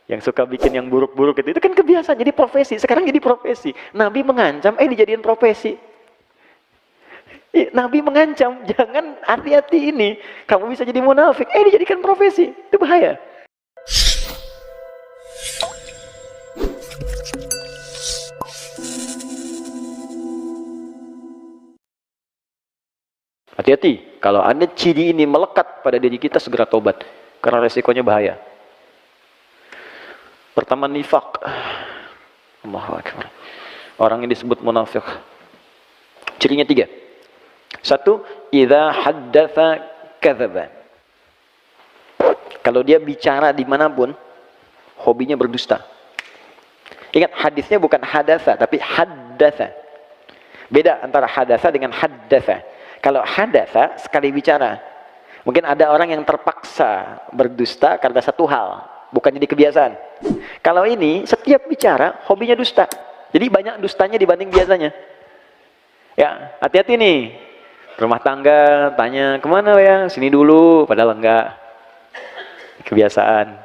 Yang suka bikin yang buruk-buruk itu kan kebiasaan, jadi profesi. Sekarang jadi profesi. Nabi mengancam, dijadiin profesi. Nabi mengancam, jangan, hati-hati ini. Kamu bisa jadi munafik, dijadikan profesi. Itu bahaya. Hati-hati, kalau Anda ciri ini melekat pada diri kita, segera tobat. Karena resikonya bahaya. Pertama, nifak. Allahu Akbar. Orang yang disebut munafik. Cirinya 3. 1, idza haddatsa kadzaba. Kalau dia bicara dimanapun, hobinya berdusta. Ingat, hadisnya bukan hadatsa, tapi haddatsa. Beda antara hadatsa dengan haddatsa. Kalau hadatsa, sekali bicara. Mungkin ada orang yang terpaksa berdusta karena satu hal, bukan jadi kebiasaan. Kalau ini, setiap bicara, hobinya dusta. Jadi banyak dustanya dibanding biasanya. Ya, hati-hati nih. Rumah tangga, tanya, kemana ya? Sini dulu, padahal enggak. Kebiasaan.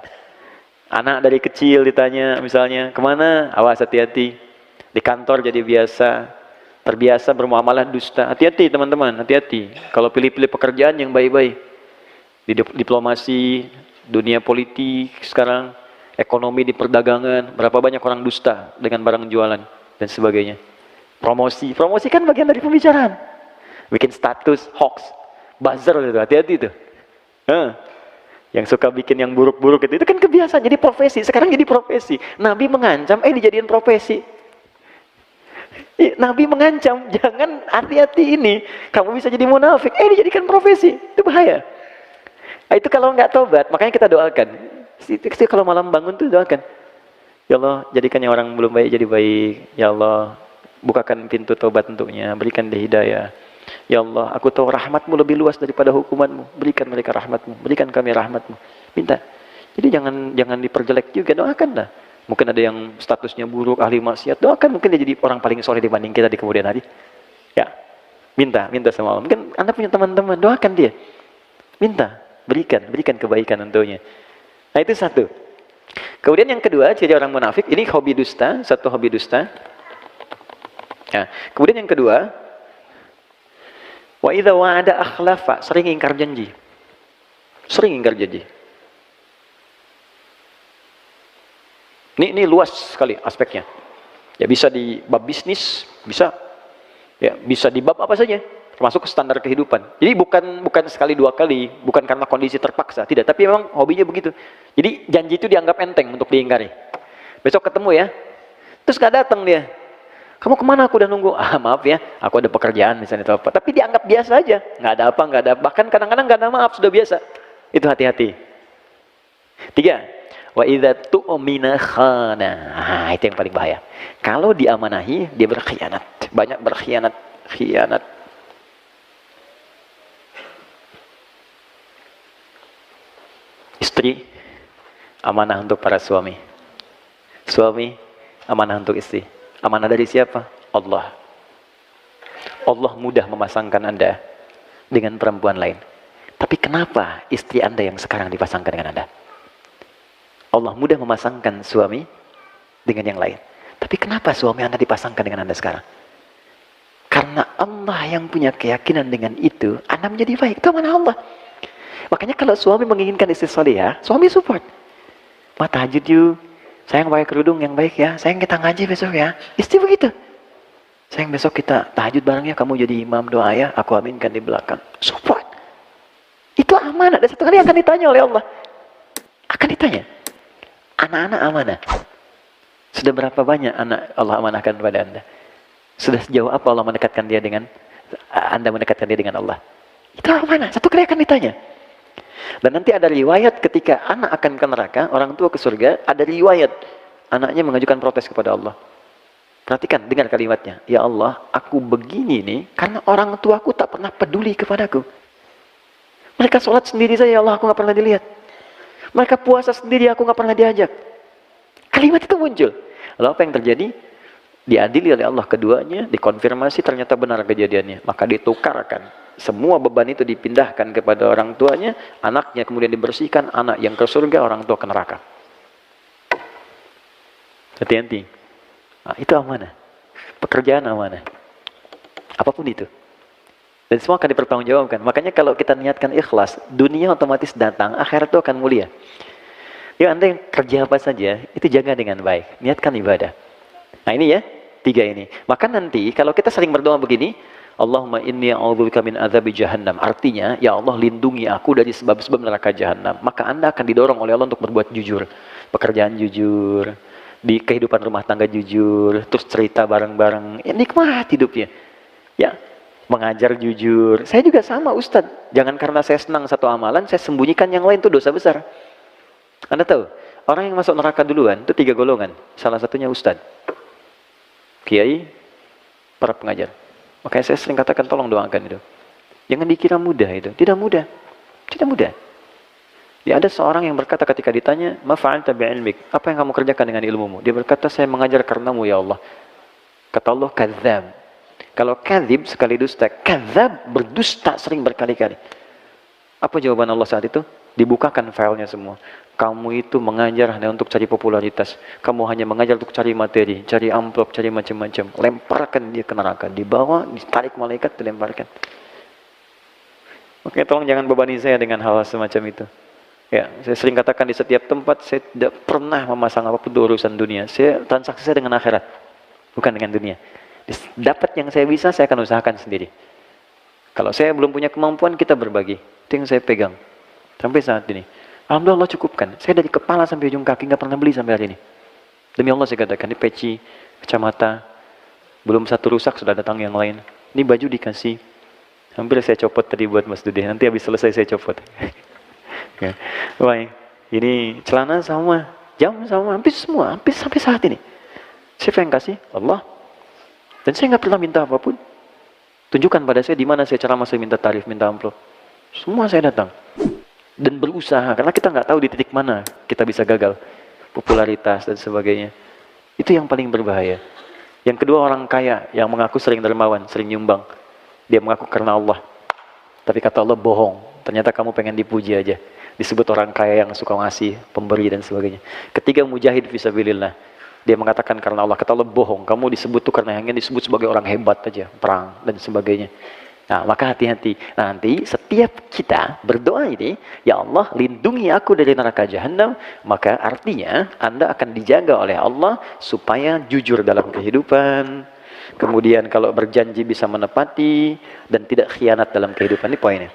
Anak dari kecil ditanya, misalnya, kemana? Awas, hati-hati. Di kantor jadi biasa. Terbiasa bermuamalah dusta. Hati-hati teman-teman, hati-hati. Kalau pilih-pilih pekerjaan yang baik-baik. Di diplomasi, dunia politik sekarang, ekonomi di perdagangan, berapa banyak orang dusta dengan barang jualan dan sebagainya. Promosi kan bagian dari pembicaraan. Bikin status, hoax, buzzer itu, hati-hati itu. Yang suka bikin yang buruk-buruk itu kan kebiasaan, jadi profesi. Sekarang jadi profesi. Nabi mengancam, dijadiin profesi. Nabi mengancam, jangan, hati-hati ini. Kamu bisa jadi munafik, dijadikan profesi. Itu bahaya. Itu kalau nggak tobat, makanya kita doakan. Kalau malam bangun tuh doakan. Ya Allah, jadikan yang orang belum baik jadi baik. Ya Allah, bukakan pintu tobat untuknya, berikan dia hidayah. Ya Allah, aku tahu rahmatmu lebih luas daripada hukumanmu. Berikan mereka rahmatmu, berikan kami rahmatmu. Minta. Jadi jangan diperjelek juga, doakanlah. Mungkin ada yang statusnya buruk, ahli maksiat, doakan, mungkin dia jadi orang paling soleh dibanding kita di kemudian hari. Ya, minta sama Allah. Mungkin Anda punya teman-teman, doakan dia. Minta, berikan kebaikan untuknya. Nah, itu 1. Kemudian yang kedua, ciri orang munafik, ini hobi dusta, 1 hobi dusta. Nah, kemudian yang kedua, wa idza wa'ada akhlafa, sering ingkar janji. Sering ingkar janji. Ini luas sekali aspeknya. Ya, bisa di bab bisnis, bisa di bab apa saja, termasuk standar kehidupan. Jadi bukan sekali 2 kali, bukan karena kondisi terpaksa, tidak, tapi memang hobinya begitu. Jadi janji itu dianggap enteng untuk diingkari. Besok ketemu ya, terus gak datang dia. Kamu kemana? Aku udah nunggu. Maaf ya, aku ada pekerjaan misalnya atau apa. Tapi dianggap biasa aja, nggak ada apa. Bahkan kadang-kadang nggak ada maaf, sudah biasa. Itu hati-hati. 3. Wa idza tu'mina khana. Itu yang paling bahaya. Kalau diamanahi, dia berkhianat. Banyak berkhianat. Istri, amanah untuk para suami. Suami, amanah untuk istri. Amanah dari siapa? Allah. Allah mudah memasangkan Anda dengan perempuan lain. Tapi kenapa istri Anda yang sekarang dipasangkan dengan Anda? Allah mudah memasangkan suami dengan yang lain. Tapi kenapa suami Anda dipasangkan dengan Anda sekarang? Karena Allah yang punya keyakinan dengan itu, Anda menjadi baik. Itu amanah Allah. Makanya kalau suami menginginkan istri salihah, suami support. Tahajud yuk. Sayang pakai kerudung yang baik ya. Sayang kita ngaji besok ya. Istri begitu. Sayang besok kita tahajud bareng ya. Kamu jadi imam, doa ya. Aku aminkan di belakang. Support. Itu amanah. Dan satu kali akan ditanya oleh Allah. Akan ditanya. Anak-anak amanah. Sudah berapa banyak anak Allah amanahkan kepada Anda? Sudah sejauh apa Allah mendekatkan dia dengan Anda mendekatkan dia dengan Allah? Itu amanah. Satu kali akan ditanya. Dan nanti ada riwayat ketika anak akan ke neraka, orang tua ke surga, ada riwayat anaknya mengajukan protes kepada Allah. Perhatikan, dengar kalimatnya. Ya Allah, aku begini nih karena orang tuaku tak pernah peduli kepadaku. Mereka sholat sendiri saja, ya Allah, aku gak pernah dilihat. Mereka puasa sendiri, aku gak pernah diajak. Kalimat itu muncul. Lalu apa yang terjadi? Diadili oleh Allah keduanya, dikonfirmasi ternyata benar kejadiannya. Maka ditukarkan. Semua beban itu dipindahkan kepada orang tuanya, anaknya kemudian dibersihkan, anak yang ke surga, orang tua ke neraka. Hati-hati. Nah, itu amanah. Pekerjaan amanah. Apapun itu. Dan semua akan dipertanggungjawabkan. Makanya kalau kita niatkan ikhlas, dunia otomatis datang, akhirat itu akan mulia. Ya, Anda yang kerja apa saja, itu jaga dengan baik. Niatkan ibadah. Nah ini ya, 3 ini. Maka nanti kalau kita sering berdoa begini, Allahumma inni a'udzubika min adzabi jahannam. Artinya, ya Allah lindungi aku dari sebab-sebab neraka jahannam. Maka Anda akan didorong oleh Allah untuk berbuat jujur. Pekerjaan jujur, di kehidupan rumah tangga jujur, terus cerita bareng-bareng. Ya, nikmat hidupnya. Ya, mengajar jujur. Saya juga sama Ustadz. Jangan karena saya senang satu amalan, saya sembunyikan yang lain, itu dosa besar. Anda tahu, orang yang masuk neraka duluan, itu 3 golongan. Salah satunya Ustadz, kiai, para pengajar. Makanya saya sering katakan tolong doakan itu. Jangan dikira mudah itu. Tidak mudah. Tidak mudah. Ya, ada seorang yang berkata ketika ditanya, "Ma fa'alta bi'ilmik?" Apa yang kamu kerjakan dengan ilmumu? Dia berkata, "Saya mengajar karenamu ya Allah." Kata Allah, "Kadzdzab." Kalau kadzib sekali dusta, kadzdzab berdusta sering berkali-kali. Apa jawaban Allah saat itu? Dibukakan filenya semua. Kamu itu mengajar hanya untuk cari popularitas. Kamu hanya mengajar untuk cari materi, cari amplop, cari macam-macam. Lemparkan dia ke neraka. Dibawa, ditarik malaikat, dilemparkan. Oke, tolong jangan bebani saya dengan hal semacam itu. Ya, saya sering katakan di setiap tempat, saya tidak pernah memasang apapun urusan dunia. Transaksi saya dengan akhirat, bukan dengan dunia. Dapat yang saya bisa, saya akan usahakan sendiri. Kalau saya belum punya kemampuan, kita berbagi. Itu yang saya pegang. Sampai saat ini. Alhamdulillah Allah cukupkan. Saya dari kepala sampai ujung kaki nggak pernah beli sampai hari ini. Demi Allah saya katakan, ini peci, kacamata, belum satu rusak sudah datang yang lain. Ini baju dikasih. Hampir saya copot tadi buat Mas Dude. Nanti habis selesai saya copot. Ya. Baik. Ini celana sama, jam sama, hampir semua, hampir sampai saat ini. Siapa yang kasih? Allah. Dan saya nggak pernah minta apapun. Tunjukkan pada saya di mana saya ceramah, saya minta tarif, minta amplop. Semua saya datang. Dan berusaha, karena kita nggak tahu di titik mana kita bisa gagal. Popularitas dan sebagainya. Itu yang paling berbahaya. Yang kedua, orang kaya yang mengaku sering dermawan, sering nyumbang. Dia mengaku karena Allah. Tapi kata Allah, bohong. Ternyata kamu pengen dipuji aja. Disebut orang kaya yang suka ngasih, pemberi dan sebagainya. Ketiga, mujahid fisabilillah. Dia mengatakan karena Allah. Kata Allah, bohong. Kamu disebut tuh karena hanya disebut sebagai orang hebat aja. Perang dan sebagainya. Nah, maka hati-hati. Nanti setiap kita berdoa ini, ya Allah lindungi aku dari neraka jahanam, maka artinya Anda akan dijaga oleh Allah supaya jujur dalam kehidupan. Kemudian kalau berjanji bisa menepati dan tidak khianat dalam kehidupan. Ini poinnya.